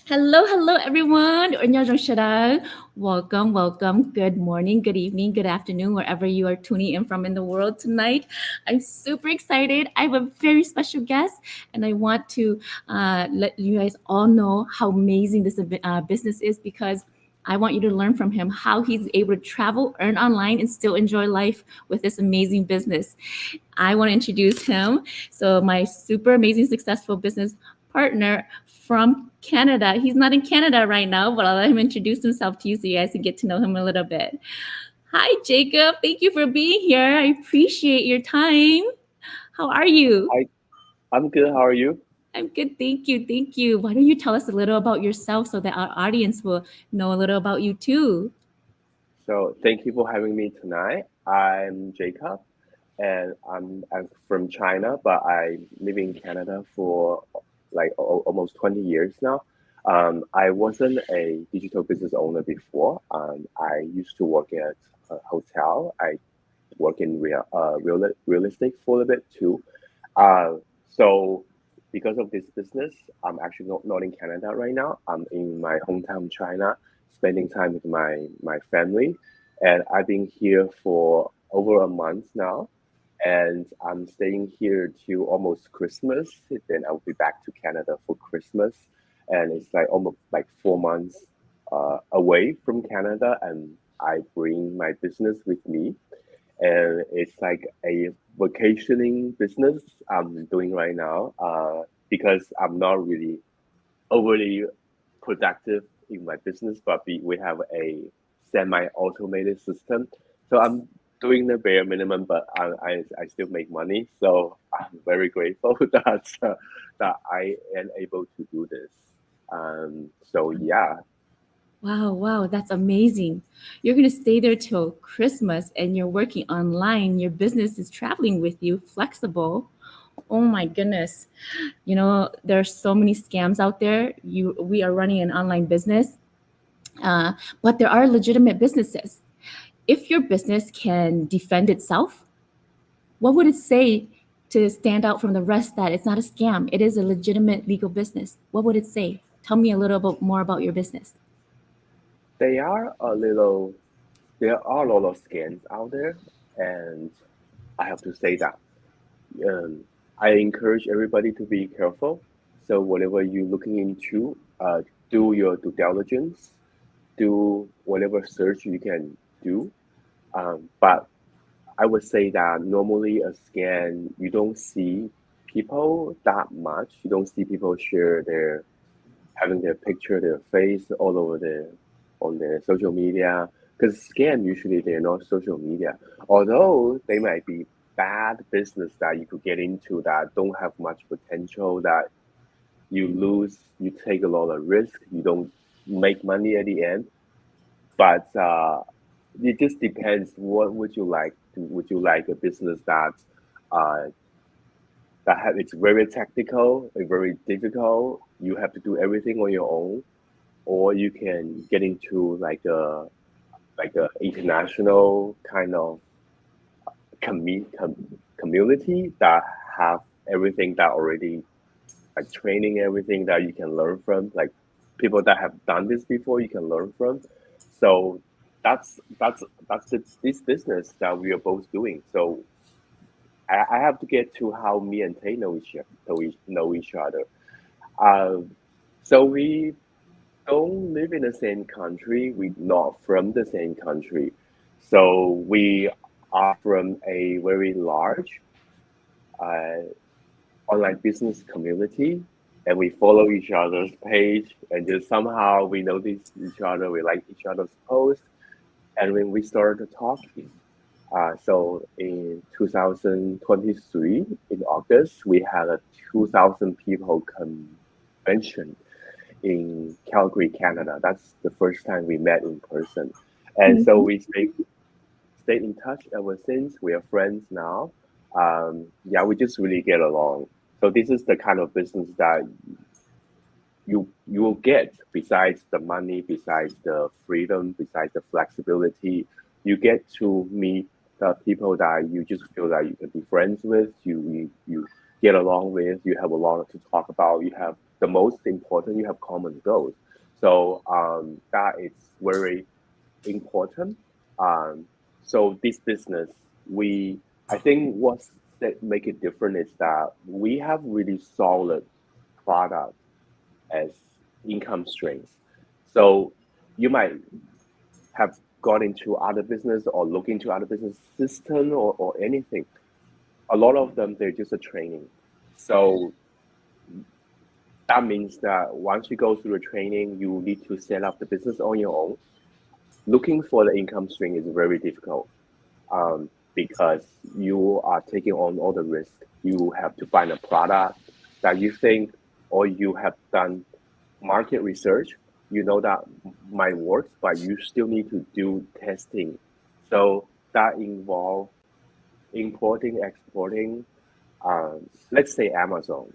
Hello, everyone. 안녕하세요. Welcome. Good morning, good evening, good afternoon, wherever you are tuning in from in the world tonight. I'm super excited. I have a very special guest, and I want to let you guys all know how amazing this business is because I want you to learn from him how he's able to travel, earn online, and still enjoy life with this amazing business. I want to introduce him. So, my super amazing, successful business partner from Canada. He's not in Canada right now, but I'll let him introduce himself to you so you guys can get to know him a little bit. Hi, Jacob. Thank you for being here. I appreciate your time. How are you? Hi, I'm good. How are you? I'm good. Thank you. Why don't you tell us a little about yourself so that our audience will know a little about you too? So thank you for having me tonight. I'm Jacob, and I'm from China, but I live in Canada for like almost 20 years now. I wasn't a digital business owner before. I used to work at a hotel. I work in real estate for a bit too. Uh, so because of this business, I'm actually not in Canada right now. I'm in my hometown, China, spending time with my family, and I've been here for over a month now, and I'm staying here till almost Christmas. Then I'll be back to Canada for Christmas, and it's like almost like 4 months away from Canada, and I bring my business with me, and it's like a vacationing business I'm doing right now because I'm not really overly productive in my business, but we have a semi-automated system. So I'm doing the bare minimum, but I still make money. So I'm very grateful that I am able to do this. So yeah, Wow, that's amazing. You're going to stay there till Christmas and you're working online. Your business is traveling with you, flexible. Oh my goodness. There are so many scams out there. We are running an online business, but there are legitimate businesses. If your business can defend itself, what would it say to stand out from the rest that it's not a scam? It is a legitimate legal business. What would it say? Tell me a little bit more about your business. they are a little. There are a lot of scams out there, and I have to say that um, I encourage everybody to be careful. So whatever you're looking into, do your due diligence, do whatever search you can do. But I would say that normally a scan, you don't see people that much. You don't see people share their having their picture, their face all over the on their social media. Because scam usually they're not social media, although they might be bad business that you could get into that don't have much potential that you lose, you take a lot of risk, you don't make money at the end. But it just depends. What would you like? Would you like a business uh, it's very technical, very difficult? You have to do everything on your own, or you can get into like a international kind of community that have everything that already like training everything that you can learn from, like people that have done this before you can learn from. So this business that we are both doing. So I have to get to how me and Tay know each other. Um, so we don't live in the same country. We're not from the same country. So we are from a very large uh, online business community, and we follow each other's page, and just somehow we notice each other, we like each other's posts, and when we started talking. So in 2023, in August, we had a 2,000 people convention in Calgary, Canada. That's the first time we met in person. And so Mhm. we stayed in touch ever since. We are friends now. Yeah, we just really get along. So this is the kind of business that you will get besides the money, besides the freedom, besides the flexibility. You get to meet the people that you just feel that you can be friends with. You get along with. You have a lot to talk about. You have the most important, you have common goals. So that is very important. Um, so this business, we I think what's that make it different is that we have really solid product as income streams. So you might have gone into other business or look into other business system or anything. A lot of them they're just a training. So that means that once you go through the training, you need to set up the business on your own. Looking for the income stream is very difficult because you are taking on all the risk. You have to find a product that you think, or you have done market research. You know that might work, but you still need to do testing. So that involves importing, exporting. Let's say Amazon.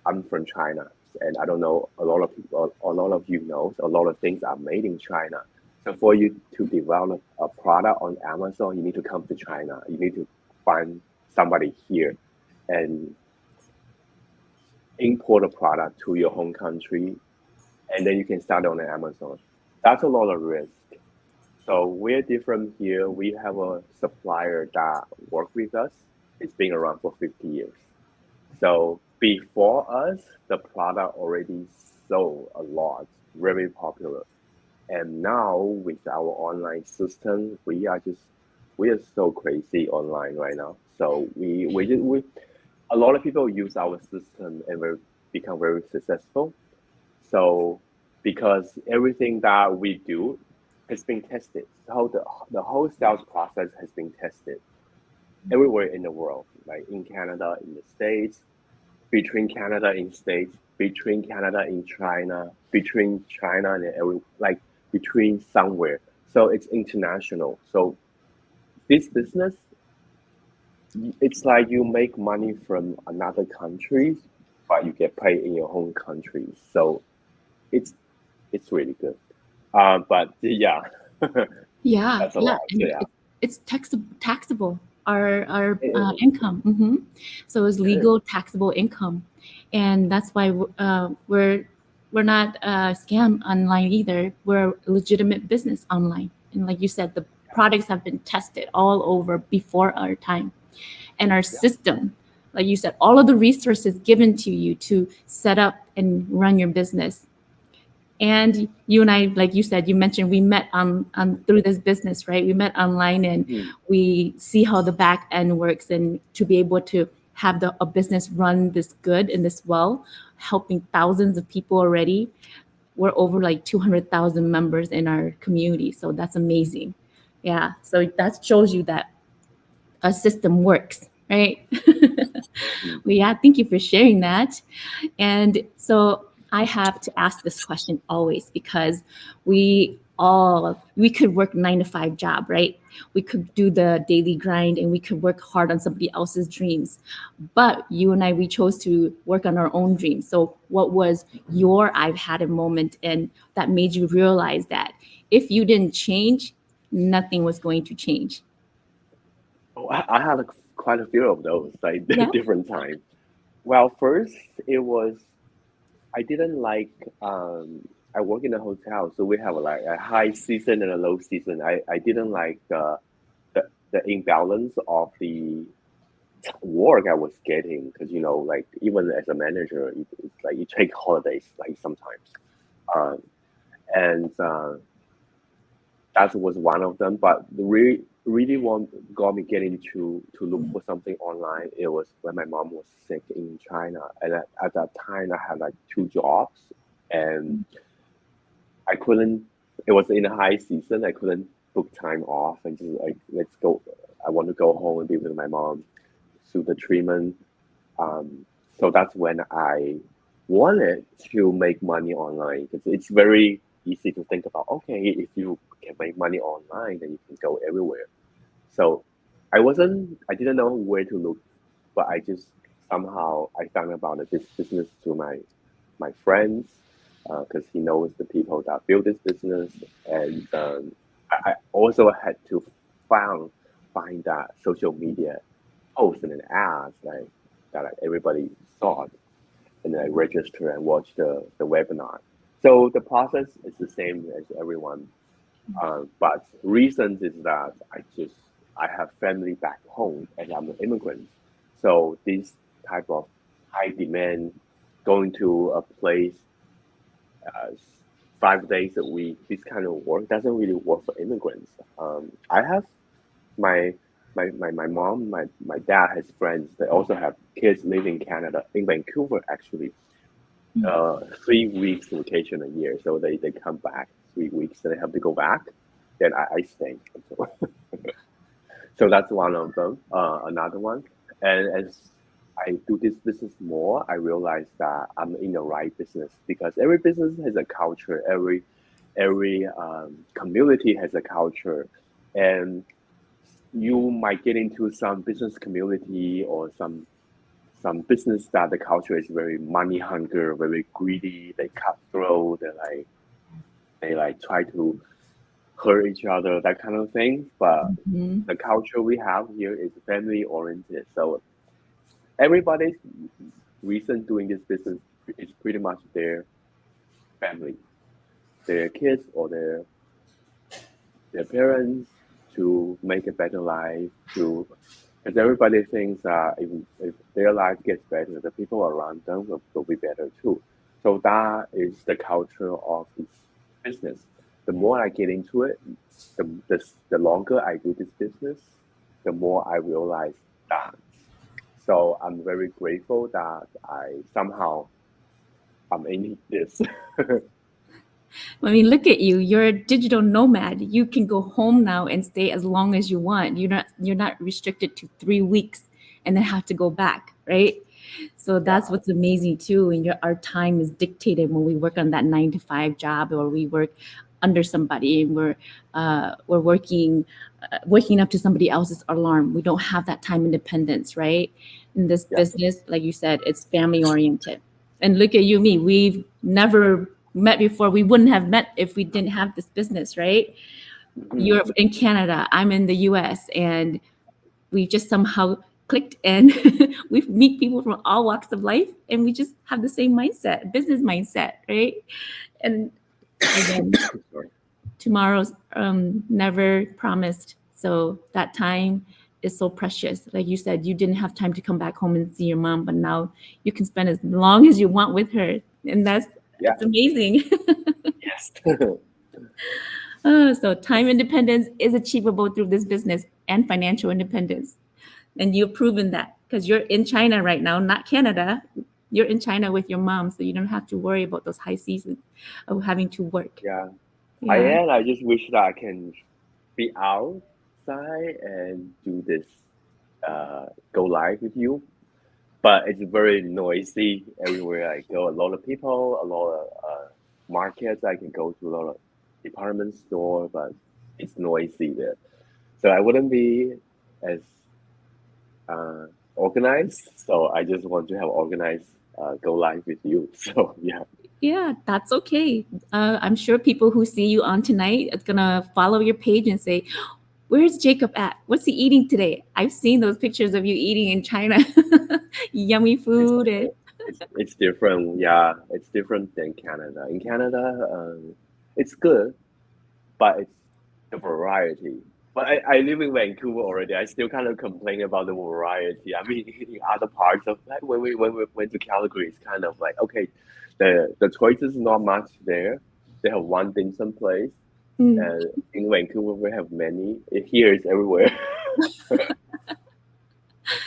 I'm from China, and I don't know a lot of people, a lot of you know, a lot of things are made in China. So for you to develop a product on Amazon, you need to come to China. You need to find somebody here and import a product to your home country, and then you can start on Amazon. That's a lot of risk. So we're different here. We have a supplier that work with us. It's been around for 50 years. So before us, the product already sold a lot, very popular. And now with our online system, we are so crazy online right now. So we a lot of people use our system and we become very successful. So because everything that we do has been tested, so the whole sales process has been tested everywhere in the world, like in Canada, in the States, between Canada and States, between Canada and China, between China and every like between somewhere. So it's international. So this business, it's like you make money from another country, but you get paid in your home country. So it's it's really good. But yeah, Yeah, that's a yeah, lot. So and yeah, it's taxable. Our it is. income, so it's It is. legal taxable income, and that's why we're not scam online either. We're a legitimate business online, and like you said, the products have been tested all over before our time, and our Yeah. system, like you said, all of the resources given to you to set up and run your business. And you and I, like you said, you mentioned we met on through this business, right? We met online and Mm. we see how the back end works, and to be able to have a business run this good and this well, helping thousands of people already. We're over like 200,000 members in our community. So that's amazing. Yeah. So that shows you that a system works, right? Mm. Well, yeah, thank you for sharing that. And so I have to ask this question always, because we could work 9 to 5 job, right? We could do the daily grind and we could work hard on somebody else's dreams. But you and I, we chose to work on our own dreams. So what was your I've had a moment and that made you realize that if you didn't change, nothing was going to change? Oh, I had quite a few of those, like Yeah. different times. Well, first it was I didn't like I work in a hotel, so we have like a high season and a low season. I didn't like the imbalance of the work I was getting because like even as a manager, it's like you take holidays like sometimes, um, and that was one of them. But the really one got me getting to look for something online. It was when my mom was sick in China, and at that time I had like two jobs, and I couldn't. It was in a high season. I couldn't book time off and just like let's go. I want to go home and be with my mom, through the treatment. Um, so that's when I wanted to make money online because it's very easy to think about. Okay, if you can make money online, then you can go everywhere. So I didn't know where to look, but I just somehow I found about this business through my friends because he knows the people that build this business, and I also had to find find that social media posts and ads like that like, everybody saw. and then I register and watch the webinar. So the process is the same as everyone. But reasons is that I have family back home and I'm an immigrant. So this type of high demand, going to a place 5 days a week, this kind of work doesn't really work for immigrants. I have my my mom, my dad has friends. They also have kids living in Canada, in Vancouver actually. 3 weeks vacation a year, so they come back 3 weeks, and they have to go back. Then I stay. So, so that's one of them. Another one, and as I do this business more, I realize that I'm in the right business because every business has a culture. Every community has a culture, and you might get into some business community or some business that the culture is very money hunger, very greedy. They cutthroat. They try to hurt each other, that kind of thing. But Mhm. the culture we have here is family oriented. So everybody's reason doing this business is pretty much their family, their kids or their parents to make a better life. To Because everybody thinks if their life gets better, the people around them will be better too. So that is the culture of this business. The more I get into it, the longer I do this business, the more I realize that. So I'm very grateful that I somehow I'm in this. I mean, look at you. You're a digital nomad. You can go home now and stay as long as you want. You're not restricted to 3 weeks and then have to go back, right? So that's Yeah, what's amazing too. And our time is dictated when we work on that 9 to 5 job, or we work under somebody, and we're working up to somebody else's alarm. We don't have that time independence, right? In this yeah. business, like you said, it's family oriented. And look at you, me. We've never met before. We wouldn't have met if we didn't have this business, right? Mhm. You're in Canada, I'm in the US, and we just somehow clicked, and we meet people from all walks of life, and we just have the same mindset, business mindset, right? And again, Sorry. tomorrow's never promised, so that time is so precious. Like you said, you didn't have time to come back home and see your mom, but now you can spend as long as you want with her, and Yeah. it's amazing. Yes. So time independence is achievable through this business and financial independence. And you've proven that because you're in China right now, not Canada. You're in China with your mom, so you don't have to worry about those high seasons of having to work. Yeah. I Yeah. am. I just wish that I can be outside and do this go live with you. But it's very noisy everywhere I go. A lot of people, a lot of markets. I can go to a lot of department store, but it's noisy there. So I wouldn't be as uh, organized. So I just want to have organized go live with you. So yeah, Yeah, that's okay. I'm sure people who see you on tonight is gonna follow your page and say, "Where's Jacob at? What's he eating today?" I've seen those pictures of you eating in China, yummy it's food, and it's different. Yeah, it's different than Canada. In Canada, it's good, but it's the variety. But I live in Vancouver already. I still kind of complain about the variety. I mean, in other parts of like when we went to Calgary, it's kind of like okay, the choice is not much there. They have one dim sum place, mm. and in Vancouver we have many. Here it's everywhere.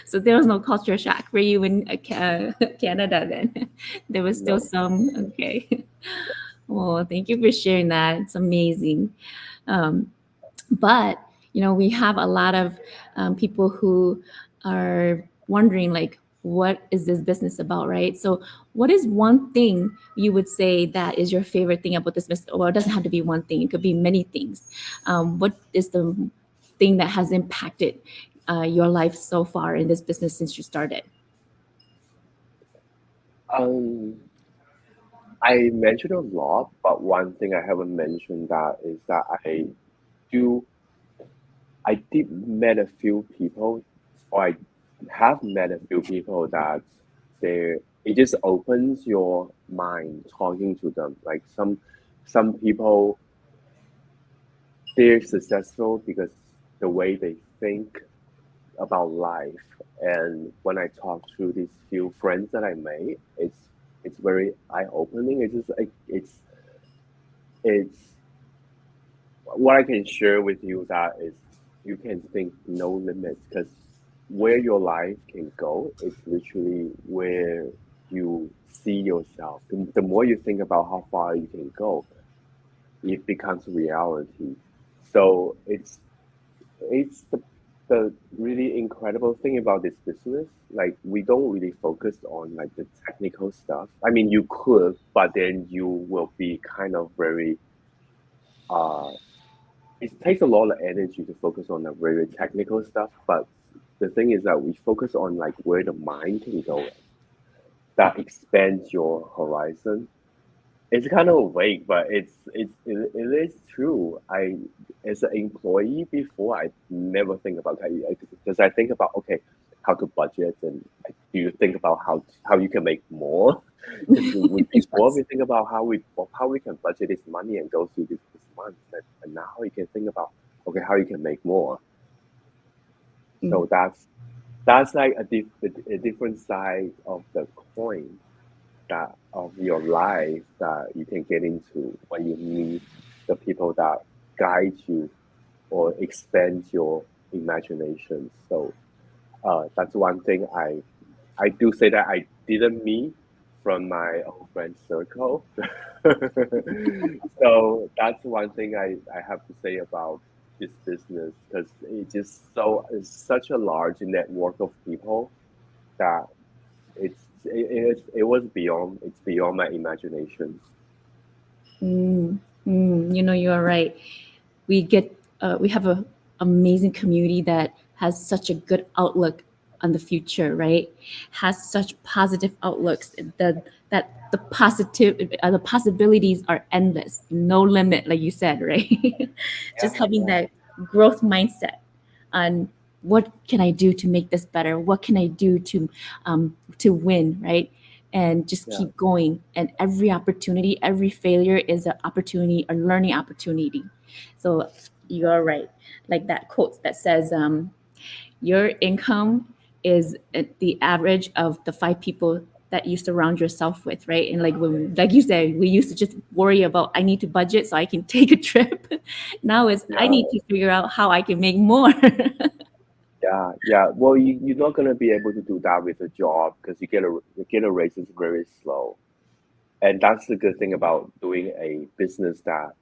So there was no culture shock for you in Canada then. There was still No, some. Okay. Well, thank you for sharing that. It's amazing. Um, but we have a lot of people who are wondering, like, what is this business about, right? So what is one thing you would say that is your favorite thing about this business? Well, it doesn't have to be one thing, it could be many things. What is the thing that has impacted your life so far in this business since you started? um, I mentioned a lot, but one thing I haven't mentioned that is that do I did met a few people, or I have met a few people that they it just opens your mind talking to them. Like some people, they're successful because the way they think about life. And when I talk to these few friends that I made, it's very eye opening. It's just like it's what I can share with you, that is you can think no limits, because where your life can go is literally where you see yourself. The more you think about how far you can go, it becomes reality. So it's the really incredible thing about this business. Like, we don't really focus on like the technical stuff. I mean, you could, but then you will be kind of very uh it takes a lot of energy to focus on the very technical stuff. But the thing is that we focus on like where the mind can go, that expands your horizon. It's kind of vague, but it is true. I, as an employee before, I never think about that, because I think about, okay, how to budget, and like, do you think about how you can make more? Because before we Yes. think about how we can budget this money and go through this month, and now you can think about, okay, how you can make more. Mm, So that's like a different side of the coin, that of your life, that you can get into when you meet the people that guide you or expand your imagination. So that's one thing I do say that I didn't meet from my old friend circle. So that's one thing I have to say about this business, because it's such a large network of people, that it was beyond, it's beyond my imagination. you know, you are right. We have a amazing community that has such a good outlook on the future, right? Has such positive outlooks that the possibilities are endless, no limit, like you said, right? Yeah, Just having yeah, that growth mindset on what can I do to make this better? What can I do to win, right? And just yeah, keep going. And every opportunity, every failure is an opportunity, a learning opportunity. So you're right. Like that quote that says, your income is the average of the five people that you surround yourself with, right? And like you said, we used to just worry about I need to budget so I can take a trip. Now it's I yeah, need to figure out how I can make more. yeah, yeah. Well, you're not gonna be able to do that with a job, because you get a raise is very slow. And that's the good thing about doing a business, that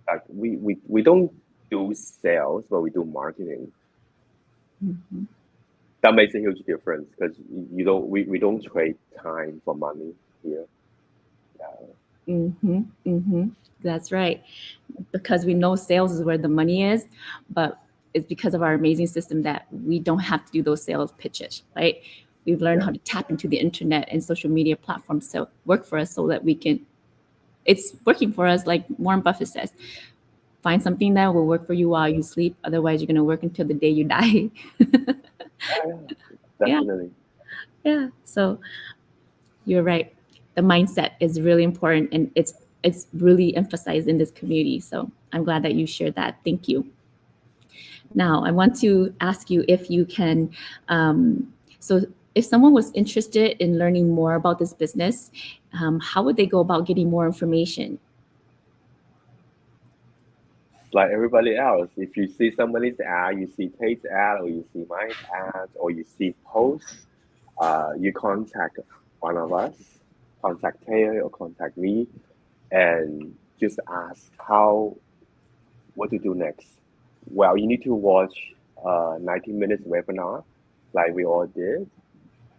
like we don't do sales, but we do marketing. That makes a huge difference, because you don't we don't trade time for money here. Yeah, Mm-hmm, mm-hmm. That's right. Because we know sales is where the money is, but it's because of our amazing system that we don't have to do those sales pitches, right? We've learned yeah, how to tap into the internet and social media platforms to work for us so that we can, it's working for us, like Warren Buffett says. Find something that will work for you while you sleep. Otherwise, you're going to work until the day you die. yeah, yeah, Yeah, definitely. yeah. So you're right. The mindset is really important, and it's really emphasized in this community. So I'm glad that you shared that. Thank you. Now, I want to ask you if you can. So, if someone was interested in learning more about this business, how would they go about getting more information? Like everybody else, if you see somebody's ad, you see Tate's ad, or you see my ad, or you see posts, you contact one of us, contact Taylor or contact me, and just ask what to do next. Well, you need to watch 90 minutes webinar, like we all did,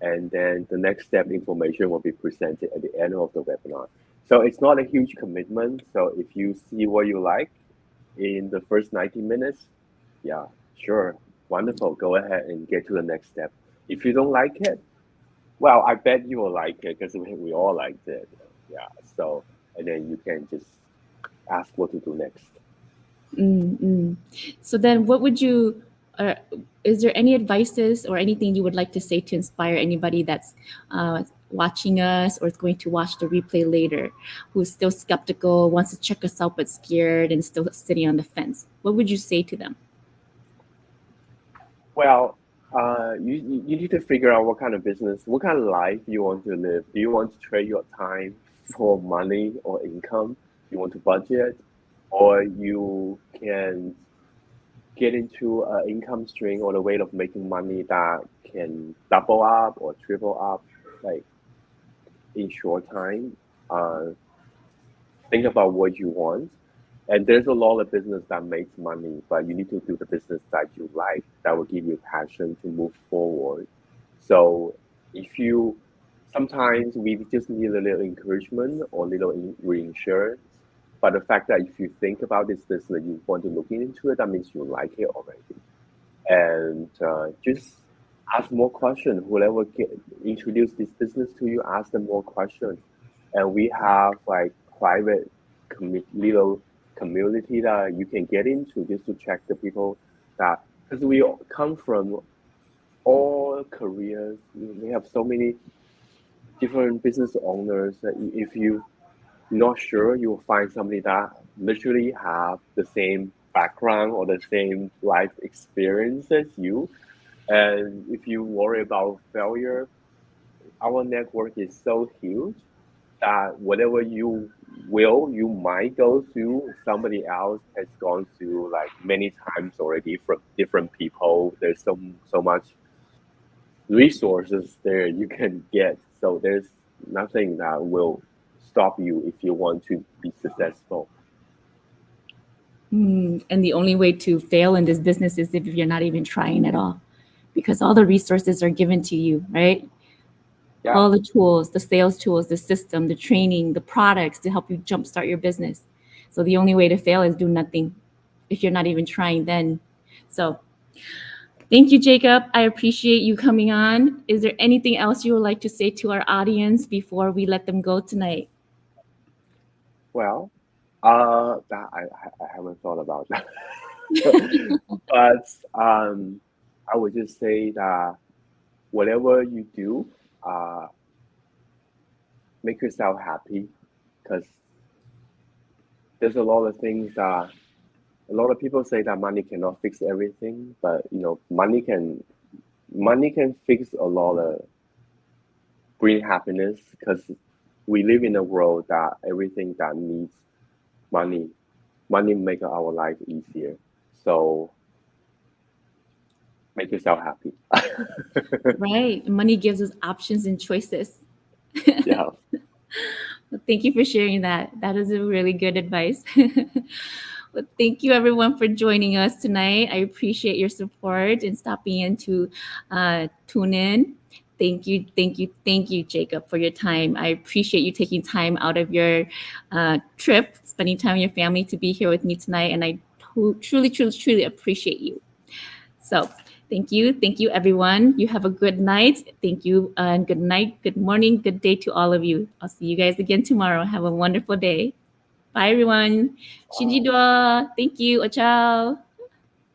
and then the next step information will be presented at the end of the webinar. So it's not a huge commitment. So if you see what you like in the first 90 minutes, yeah, sure, wonderful. Go ahead and get to the next step. If you don't like it, well, I bet you will like it, because we all liked it. Yeah. So, and then you can just ask what to do next. Mm-mm. So then, what would you is there any advices or anything you would like to say to inspire anybody that's watching us or is going to watch the replay later, who's still skeptical, wants to check us out but scared and still sitting on the fence? What would you say to them? Well, you need to figure out what kind of business, what kind of life you want to live. Do you want to trade your time for money or income? You want to budget, or you can get into an income stream or a way of making money that can double up or triple up, like in short time. Uh, think about what you want. And there's a lot of business that makes money, but you need to do the business that you like, that will give you passion to move forward. So if you sometimes we just need a little encouragement or little reinsurance. But the fact that if you think about this business, you want to look into it, that means you like it already. And just ask more questions. Whoever introduce this business to you, ask them more questions. And we have like private little community that you can get into just to check the people that, because we all come from all careers. We have so many different business owners that if you not sure, you'll find somebody that literally have the same background or the same life experience as you. And if you worry about failure, our network is so huge that whatever you might go through, somebody else has gone through like many times already from different people. There's so much resources there you can get. So there's nothing that will stop you if you want to be successful. And the only way to fail in this business is if you're not even trying at all, because all the resources are given to you, right? Yeah. All the tools, the sales tools, the system, the training, the products to help you jumpstart your business. So the only way to fail is do nothing if you're not even trying then. So thank you, Jacob. I appreciate you coming on. Is there anything else you would like to say to our audience before we let them go tonight? Well, that I haven't thought about that. But I would just say that whatever you do, uh, make yourself happy, because there's a lot of things that a lot of people say that money cannot fix everything, but money can fix a lot of bring happiness, because we live in a world that everything that needs money, money make our life easier. So make yourself happy. Right. Money gives us options and choices. Yeah. Well, thank you for sharing that. That is a really good advice. Well, thank you everyone for joining us tonight. I appreciate your support and stopping in to tune in. Thank you, thank you, thank you, Jacob, for your time. I appreciate you taking time out of your trip, spending time with your family to be here with me tonight. And I truly, truly, truly appreciate you. So thank you, everyone. You have a good night. Thank you, and good night, good morning, good day to all of you. I'll see you guys again tomorrow. Have a wonderful day. Bye, everyone. Shinji Dua. Thank you. Ciao.